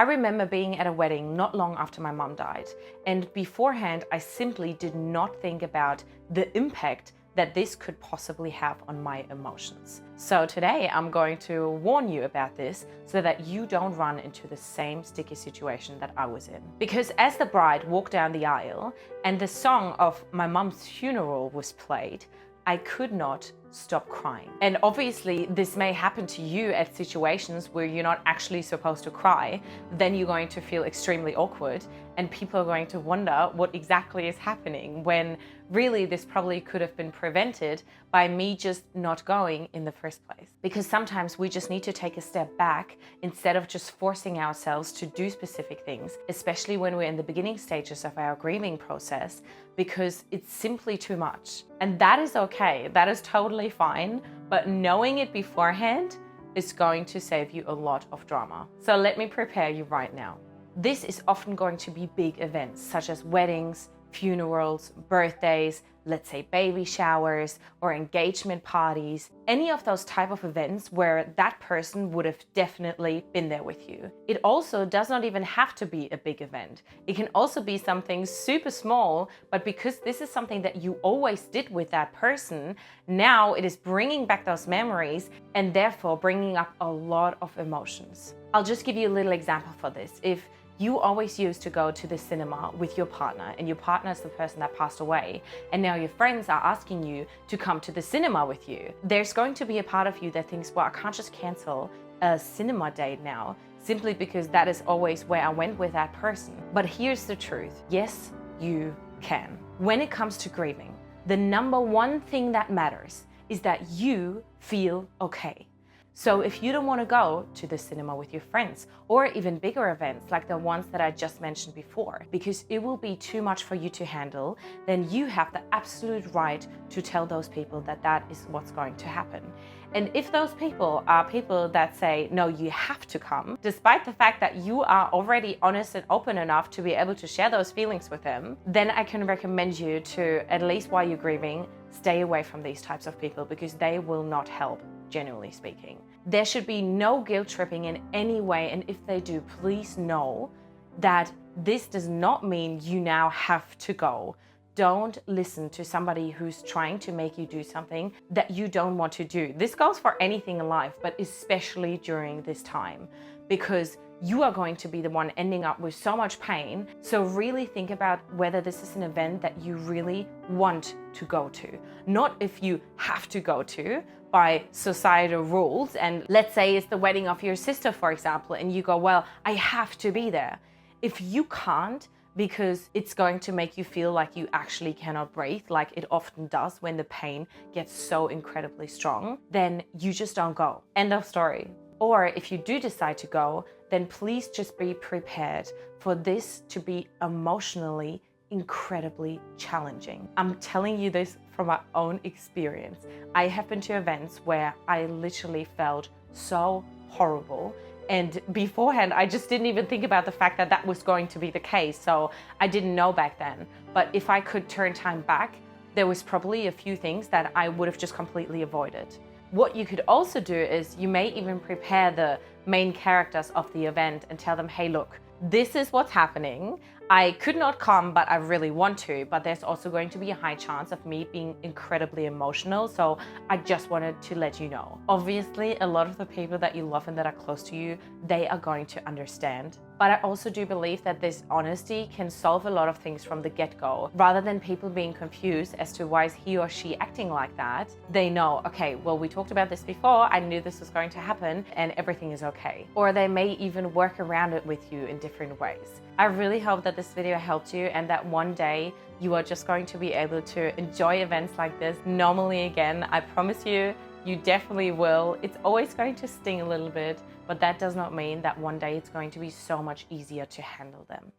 I remember being at a wedding not long after my mom died, and beforehand I simply did not think about the impact that this could possibly have on my emotions. So today I'm going to warn you about this so that you don't run into the same sticky situation that I was in. Because as the bride walked down the aisle and the song of my mom's funeral was played, I could not stop crying. And obviously this may happen to you at situations where you're not actually supposed to cry. Then you're going to feel extremely awkward and people are going to wonder what exactly is happening, when really this probably could have been prevented by me just not going in the first place. Because sometimes we just need to take a step back instead of just forcing ourselves to do specific things, especially when we're in the beginning stages of our grieving process, because it's simply too much. And that is okay, that is totally fine, but knowing it beforehand is going to save you a lot of drama. So let me prepare you right now. This is often going to be big events such as weddings, funerals, birthdays, let's say baby showers or engagement parties, any of those type of events where that person would have definitely been there with you. It also does not even have to be a big event. It can also be something super small, but because this is something that you always did with that person, now it is bringing back those memories and therefore bringing up a lot of emotions. I'll just give you a little example for this. If you always used to go to the cinema with your partner and your partner is the person that passed away, and now your friends are asking you to come to the cinema with you, there's going to be a part of you that thinks, well, I can't just cancel a cinema date now simply because that is always where I went with that person. But here's the truth. Yes, you can. When it comes to grieving, the number one thing that matters is that you feel okay. So if you don't want to go to the cinema with your friends or even bigger events like the ones that I just mentioned before, because it will be too much for you to handle, then you have the absolute right to tell those people that that is what's going to happen. And if those people are people that say, no, you have to come, despite the fact that you are already honest and open enough to be able to share those feelings with them, then I can recommend you to, at least while you're grieving, stay away from these types of people because they will not help, genuinely speaking. There should be no guilt tripping in any way, and if they do, please know that this does not mean you now have to go. Don't listen to somebody who's trying to make you do something that you don't want to do. This goes for anything in life, but especially during this time, because you are going to be the one ending up with so much pain. So really think about whether this is an event that you really want to go to, not if you have to go to by societal rules. And let's say it's the wedding of your sister, for example, and you go, well, I have to be there. If you can't, because it's going to make you feel like you actually cannot breathe, like it often does when the pain gets so incredibly strong, then you just don't go. End of story. Or if you do decide to go, then please just be prepared for this to be emotionally incredibly challenging. I'm telling you this from my own experience. I have been to events where I literally felt so horrible. And beforehand, I just didn't even think about the fact that that was going to be the case. So I didn't know back then. But if I could turn time back, there was probably a few things that I would have just completely avoided. What you could also do is you may even prepare the main characters of the event and tell them, hey, look, this is what's happening. I could not come, but I really want to, but there's also going to be a high chance of me being incredibly emotional. So I just wanted to let you know. Obviously, a lot of the people that you love and that are close to you, they are going to understand. But I also do believe that this honesty can solve a lot of things from the get-go. Rather than people being confused as to why is he or she acting like that, they know, okay, well, we talked about this before, I knew this was going to happen and everything is okay. Or they may even work around it with you in different ways. I really hope that this video helped you and that one day you are just going to be able to enjoy events like this normally again. I promise you, you definitely will. It's always going to sting a little bit, but that does not mean that one day it's going to be so much easier to handle them.